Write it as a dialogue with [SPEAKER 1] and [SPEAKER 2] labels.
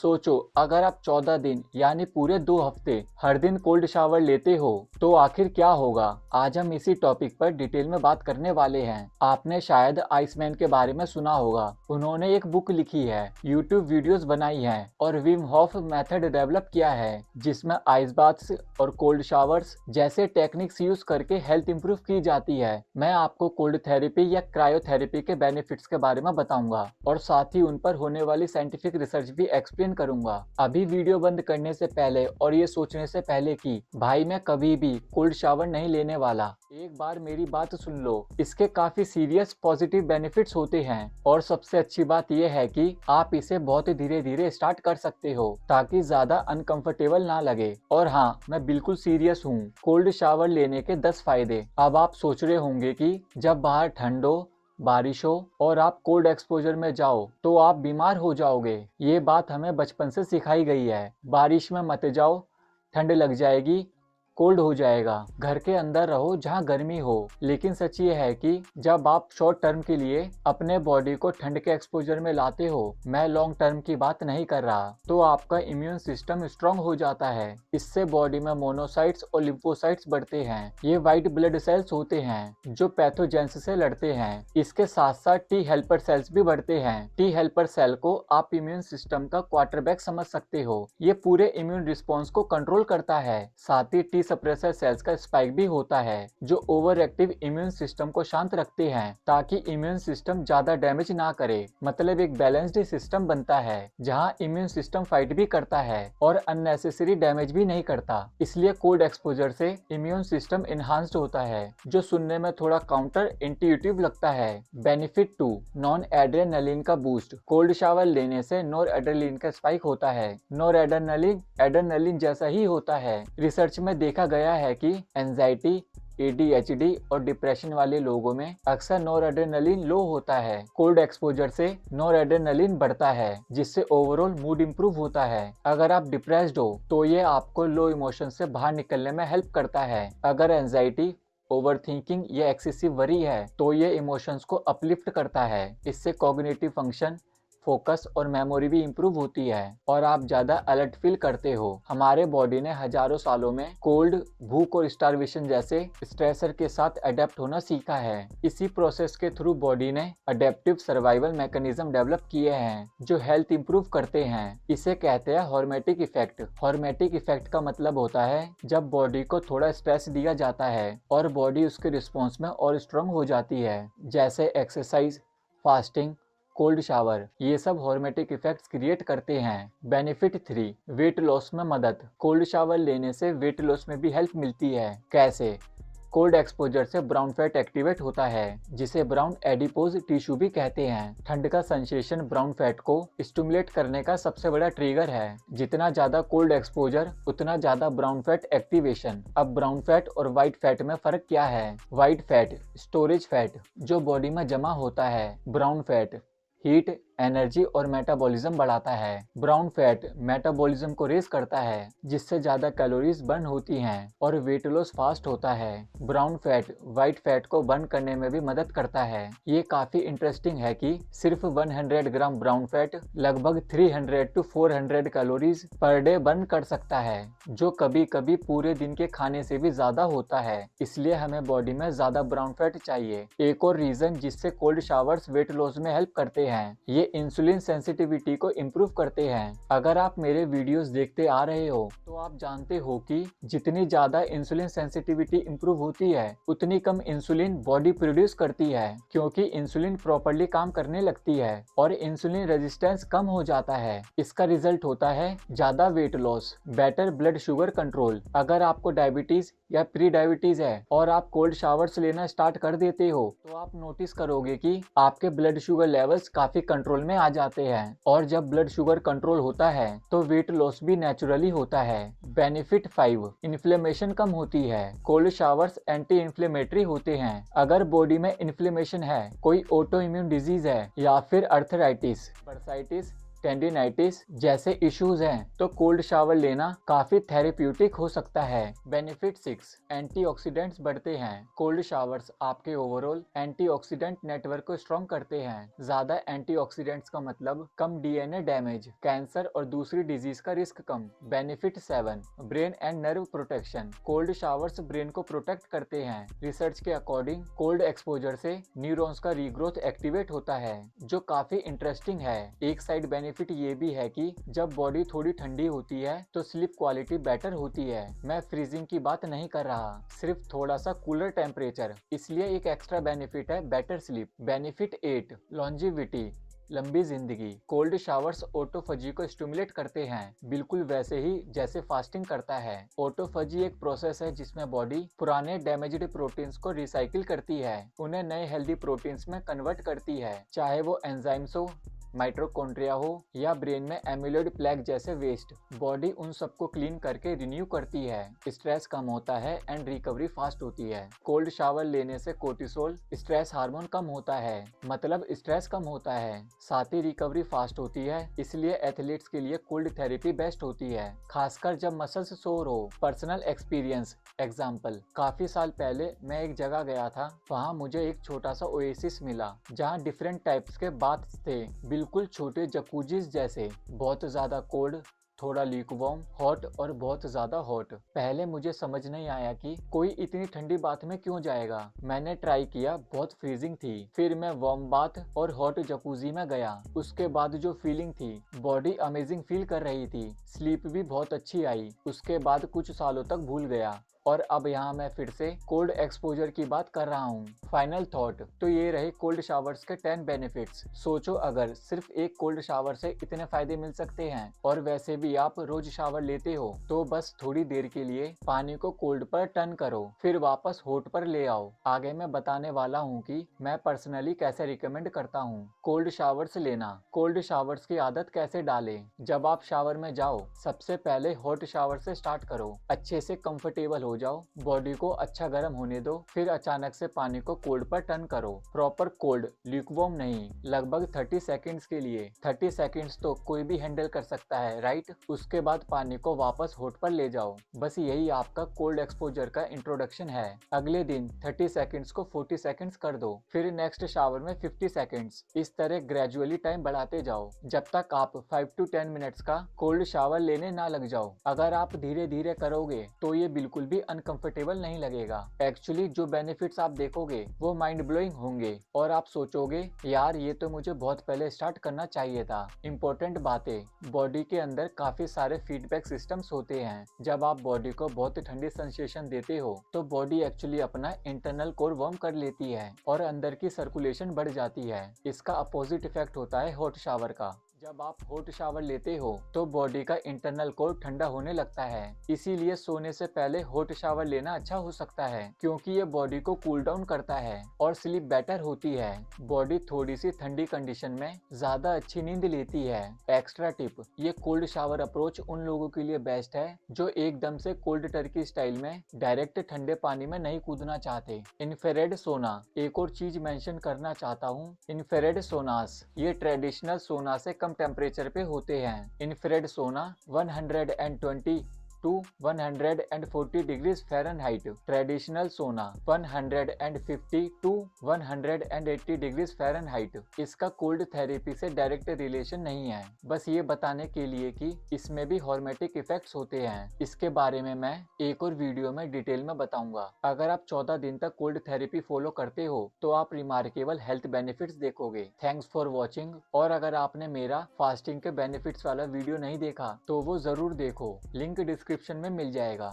[SPEAKER 1] सोचो, अगर आप 14 दिन यानी पूरे 2 हफ्ते हर दिन कोल्ड शावर लेते हो तो आखिर क्या होगा। आज हम इसी टॉपिक पर डिटेल में बात करने वाले हैं। आपने शायद आइसमैन के बारे में सुना होगा। उन्होंने एक बुक लिखी है, यूट्यूब वीडियोस बनाई हैं और विम हॉफ मेथड डेवलप किया है, जिसमें आइस बाथ्स और कोल्ड शावर्स जैसे टेक्निक्स यूज करके हेल्थ इंप्रूव की जाती है। मैं आपको कोल्ड थेरेपी या क्रायोथेरेपी के बेनिफिट्स के बारे में बताऊंगा और साथ ही उन पर होने वाली साइंटिफिक रिसर्च भी एक्सप्लेन करूंगा। अभी वीडियो बंद करने से पहले और ये सोचने से पहले कि भाई मैं कभी भी कोल्ड शावर नहीं लेने वाला, एक बार मेरी बात सुन लो। इसके काफी सीरियस पॉजिटिव बेनिफिट्स होते हैं और सबसे अच्छी बात यह है कि आप इसे बहुत धीरे धीरे स्टार्ट कर सकते हो ताकि ज्यादा अनकंफर्टेबल ना लगे। और हाँ, मैं बिल्कुल सीरियस हूँ। कोल्ड शावर लेने के 10 फायदे। अब आप सोच रहे होंगे कि जब बाहर ठंड हो, बारिश हो और आप कोल्ड एक्सपोजर में जाओ तो आप बीमार हो जाओगे। ये बात हमें बचपन से सिखाई गई है। बारिश में मत जाओ, ठंड लग जाएगी, कोल्ड हो जाएगा। घर के अंदर रहो जहाँ गर्मी हो। लेकिन सच ये है कि जब आप शॉर्ट टर्म के लिए अपने बॉडी को ठंड के एक्सपोजर में लाते हो, मैं लॉन्ग टर्म की बात नहीं कर रहा, तो आपका इम्यून सिस्टम स्ट्रांग हो जाता है। इससे बॉडी में मोनोसाइट्स और लिम्फोसाइट्स बढ़ते हैं। ये व्हाइट ब्लड सेल्स होते हैं जो पैथोजेंस से लड़ते हैं। इसके साथ साथ टी हेल्पर सेल्स भी बढ़ते हैं। टी हेल्पर सेल को आप इम्यून सिस्टम का क्वार्टरबैक समझ सकते हो। ये पूरे इम्यून रिस्पॉन्स को कंट्रोल करता है। साथ ही टी सप्रेसर सेल्स का स्पाइक भी होता है जो ओवर एक्टिव इम्यून सिस्टम को शांत रखते हैं ताकि इम्यून सिस्टम ज्यादा डैमेज ना करे। मतलब एक बैलेंस्ड सिस्टम बनता है जहां इम्यून सिस्टम फाइट भी करता है और अननेसेसरी डैमेज भी नहीं करता। इसलिए कोल्ड एक्सपोजर से इम्यून सिस्टम इनहांस्ड होता है, जो सुनने में थोड़ा काउंटर इंट्यूटिव लगता है। बेनिफिट 2, नॉन एड्रेनलिन का बूस्ट। कोल्ड शावर लेने से नॉर एड्रेनलिन का स्पाइक होता है। नॉर एड्रेनलिन एड्रेनलिन जैसा ही होता है। रिसर्च में देखा गया है कि एंजाइटी, ADHD और डिप्रेशन वाले लोगों में अक्सर नॉरएड्रेनलिन लो होता है। कोल्ड एक्सपोजर से नॉरएड्रेनलिन बढ़ता है जिससे ओवरऑल मूड इंप्रूव होता है। अगर आप डिप्रेस्ड हो तो ये आपको लो इमोशन से बाहर निकलने में हेल्प करता है। अगर एंजाइटी, ओवर थिंकिंग या एक्सेसिव वरी है तो ये इमोशंस को अपलिफ्ट करता है। इससे कॉग्निटिव फंक्शन, फोकस और मेमोरी भी इम्प्रूव होती है और आप ज्यादा अलर्ट फील करते हो। हमारे बॉडी ने हजारों सालों में कोल्ड, भूख और स्टारवेशन जैसे स्ट्रेसर के साथ अडेप्ट होना सीखा है। इसी प्रोसेस के थ्रू बॉडी ने अडेप्टिव सर्वाइवल मैकेनिज्म डेवलप किए हैं जो हेल्थ इंप्रूव करते हैं। इसे कहते हैं हॉर्मेटिक इफेक्ट। हॉर्मेटिक इफेक्ट का मतलब होता है जब बॉडी को थोड़ा स्ट्रेस दिया जाता है और बॉडी उसके रिस्पॉन्स में और स्ट्रांग हो जाती है, जैसे एक्सरसाइज, फास्टिंग, कोल्ड शावर। ये सब हॉर्मेटिक इफेक्ट्स क्रिएट करते हैं। बेनिफिट 3, वेट लॉस में मदद। कोल्ड शावर लेने से वेट लॉस में भी हेल्प मिलती है। कैसे? कोल्ड एक्सपोजर से ब्राउन फैट एक्टिवेट होता है जिसे ब्राउन एडिपोज टिश्यू भी कहते हैं। ठंड का सेंसेशन ब्राउन फैट को स्टिमुलेट करने का सबसे बड़ा ट्रिगर है। जितना ज्यादा कोल्ड एक्सपोजर उतना ज्यादा ब्राउन फैट एक्टिवेशन। अब ब्राउन फैट और व्हाइट फैट में फर्क क्या है? व्हाइट फैट स्टोरेज फैट जो बॉडी में जमा होता है। ब्राउन फैट हीट, एनर्जी और मेटाबॉलिज्म बढ़ाता है। ब्राउन फैट मेटाबॉलिज्म को रेस करता है जिससे ज्यादा कैलोरीज बर्न होती हैं और वेट लॉस फास्ट होता है। ब्राउन फैट व्हाइट फैट को बर्न करने में भी मदद करता है। ये काफी इंटरेस्टिंग है कि सिर्फ 100 ग्राम ब्राउन फैट लगभग 300 to 400 calories per day burn कर सकता है, जो कभी कभी पूरे दिन के खाने से भी ज्यादा होता है। इसलिए हमें बॉडी में ज्यादा ब्राउन फैट चाहिए। एक और रीजन जिससे कोल्ड शावर्स वेट लॉस में हेल्प करते हैं, ये इंसुलिन सेंसिटिविटी को इम्प्रूव करते हैं। अगर आप मेरे वीडियोस देखते आ रहे हो तो आप जानते हो कि जितनी ज्यादा इंसुलिन सेंसिटिविटी इम्प्रूव होती है उतनी कम इंसुलिन बॉडी प्रोड्यूस करती है, क्योंकि इंसुलिन प्रॉपर्ली काम करने लगती है और इंसुलिन रेजिस्टेंस कम हो जाता है। इसका रिजल्ट होता है ज्यादा weight loss, better blood sugar control. अगर आपको डायबिटीज या प्री डायबिटीज है और आप कोल्ड शावर्स लेना स्टार्ट कर देते हो तो आप नोटिस करोगे कि आपके ब्लड शुगर लेवल्स काफी कंट्रोल में आ जाते हैं और जब ब्लड शुगर कंट्रोल होता है तो वेट लॉस भी नेचुरली होता है। बेनिफिट 5, इन्फ्लेमेशन कम होती है। कोल्ड शावर्स एंटी इन्फ्लेमेटरी होते हैं। अगर बॉडी में इन्फ्लेमेशन है, कोई ऑटो इम्यून डिजीज है या फिर अर्थराइटिस, बर्साइटिस टेंडिनाइटिस जैसे इश्यूज हैं तो कोल्ड शावर लेना काफी थेरेप्यूटिक हो सकता है। बेनिफिट 6, एंटीऑक्सीडेंट्स बढ़ते हैं। कोल्ड शावर्स आपके ओवरऑल एंटीऑक्सीडेंट नेटवर्क को स्ट्रॉन्ग करते हैं। ज्यादा एंटीऑक्सीडेंट्स का मतलब कम डीएनए डैमेज, कैंसर और दूसरी डिजीज का risk come. Benefit 7, brain and nerve protection. Cold showers brain को प्रोटेक्ट करते हैं। रिसर्च के अकॉर्डिंग कोल्ड एक्सपोजर से न्यूरॉन्स का रीग्रोथ एक्टिवेट होता है, जो काफी इंटरेस्टिंग है। एक साइड बेनिफिट ये भी है कि जब बॉडी थोड़ी ठंडी होती है तो स्लीप क्वालिटी बेटर होती है। मैं फ्रीजिंग की बात नहीं कर रहा, सिर्फ थोड़ा सा कूलर टेम्परेचर, इसलिए एक एक्स्ट्रा बेनिफिट है बेटर स्लीप। बेनिफिट 8, लॉन्जिविटी, लंबी जिंदगी। कोल्ड शावर्स ऑटोफजी को स्टिमुलेट करते हैं, बिल्कुल वैसे ही जैसे फास्टिंग करता है। ऑटोफजी एक प्रोसेस है जिसमें बॉडी पुराने डैमेज्ड प्रोटीन्स को रिसाइकिल करती है, उन्हें नए हेल्दी प्रोटीन्स में कन्वर्ट करती है, चाहे वो एंजाइम्स हो, माइटोकॉन्ड्रिया हो या ब्रेन में एमिलोइड प्लेग जैसे वेस्ट। बॉडी उन सबको क्लीन करके रिन्यू करती है, स्ट्रेस कम होता है एंड रिकवरी फास्ट होती है। कोल्ड शावर लेने से कोर्टिसोल स्ट्रेस हार्मोन कम होता है, मतलब स्ट्रेस कम होता है, साथ ही रिकवरी फास्ट होती है। इसलिए एथलीट्स के लिए कोल्ड थेरेपी बेस्ट होती है, खासकर जब मसल्स सोर हो। पर्सनल एक्सपीरियंस एग्जाम्पल, काफी साल पहले मैं एक जगह गया था, वहाँ मुझे एक छोटा सा ओएसिस मिला जहाँ डिफरेंट टाइप्स के बाथ्स थे, बिल्कुल छोटे जकूजीज जैसे, बहुत ज्यादा कोल्ड, थोड़ा ल्यूकवार्म, हॉट और बहुत ज्यादा हॉट। पहले मुझे समझ नहीं आया कि कोई इतनी ठंडी बात में क्यों जाएगा। मैंने ट्राई किया, बहुत फ्रीजिंग थी। फिर मैं वार्म बाथ और हॉट जकूजी में गया। उसके बाद जो फीलिंग थी, बॉडी अमेजिंग फील कर रही थी, स्लीप भी बहुत अच्छी आई। उसके बाद कुछ सालों तक भूल गया और अब यहाँ मैं फिर से कोल्ड एक्सपोजर की बात कर रहा हूँ। फाइनल थॉट तो ये रहे कोल्ड शावर्स के 10 बेनिफिट्स। सोचो अगर सिर्फ एक कोल्ड शावर से इतने फायदे मिल सकते हैं, और वैसे भी आप रोज शावर लेते हो, तो बस थोड़ी देर के लिए पानी को कोल्ड पर टर्न करो, फिर वापस हॉट पर ले आओ। आगे मैं बताने वाला हूँ कि मैं पर्सनली कैसे रिकमेंड करता हूँ कोल्ड शावर्स लेना। कोल्ड शावर्स की आदत कैसे डालें? जब आप शावर में जाओ, सबसे पहले हॉट शावर से स्टार्ट करो, अच्छे से कंफर्टेबल हो जाओ, बॉडी को अच्छा गर्म होने दो, फिर अचानक से पानी को कोल्ड पर टर्न करो। प्रॉपर कोल्ड, ल्यूकवार्म नहीं, लगभग 30 सेकंड्स के लिए। 30 सेकंड्स तो कोई भी हैंडल कर सकता है, राइट? उसके बाद पानी को वापस हॉट पर ले जाओ। बस यही आपका कोल्ड एक्सपोजर का इंट्रोडक्शन है। अगले दिन 30 सेकंड्स को 40 सेकंड्स कर दो, फिर नेक्स्ट शावर में 50 सेकंड्स। इस तरह ग्रेजुअली टाइम बढ़ाते जाओ जब तक आप 5 to 10 मिनट्स का कोल्ड शावर लेने ना लग जाओ। अगर आप धीरे धीरे करोगे तो ये बिल्कुल भी अनकंफर्टेबल नहीं लगेगा। एक्चुअली जो बेनिफिट्स आप देखोगे वो माइंड ब्लोइंग होंगे और आप सोचोगे यार ये तो मुझे बहुत पहले स्टार्ट करना चाहिए था। इंपॉर्टेंट बातें, बॉडी के अंदर काफी सारे फीडबैक सिस्टम्स होते हैं। जब आप बॉडी को बहुत ठंडी सेंसेशन देते हो तो बॉडी एक्चुअली अपना इंटरनल कोर वार्म कर लेती है और अंदर की सर्कुलेशन बढ़ जाती है। इसका अपोजिट इफेक्ट होता है हॉट शावर का। जब आप हॉट शावर लेते हो तो बॉडी का इंटरनल कोर ठंडा होने लगता है, इसीलिए सोने से पहले हॉट शावर लेना अच्छा हो सकता है, क्योंकि ये बॉडी को कूल डाउन करता है और स्लीप बेटर होती है। बॉडी थोड़ी सी ठंडी कंडीशन में ज्यादा अच्छी नींद लेती है। एक्स्ट्रा टिप, ये कोल्ड शावर अप्रोच उन लोगों के लिए बेस्ट है जो एकदम से कोल्ड टर्की स्टाइल में डायरेक्ट ठंडे पानी में नहीं कूदना चाहते। इंफ्रारेड सोना, एक और चीज मेंशन करना चाहता हूँ, इंफ्रारेड सोनास ये ट्रेडिशनल सोना से कम टेम्परेचर पे होते हैं। इंफ्रारेड सोना 120 to 140 डिग्रीज फ़ारेनहाइट, ट्रेडिशनल सोना 150 to 180 डिग्रीज फ़ारेनहाइट। इसका कोल्ड थेरेपी से डायरेक्ट रिलेशन नहीं है, बस ये बताने के लिए कि इसमें भी हॉर्मेटिक इफेक्ट्स होते हैं। इसके बारे में मैं एक और वीडियो में डिटेल में बताऊंगा। अगर आप 14 दिन तक कोल्ड थेरेपी फॉलो करते हो तो आप रिमार्केबल हेल्थ बेनिफिट्स देखोगे। Thanks for watching. और अगर आपने मेरा फास्टिंग के बेनिफिट्स वाला वीडियो नहीं देखा तो वो जरूर देखो, लिंक डिस्क्रिप्शन में मिल जाएगा।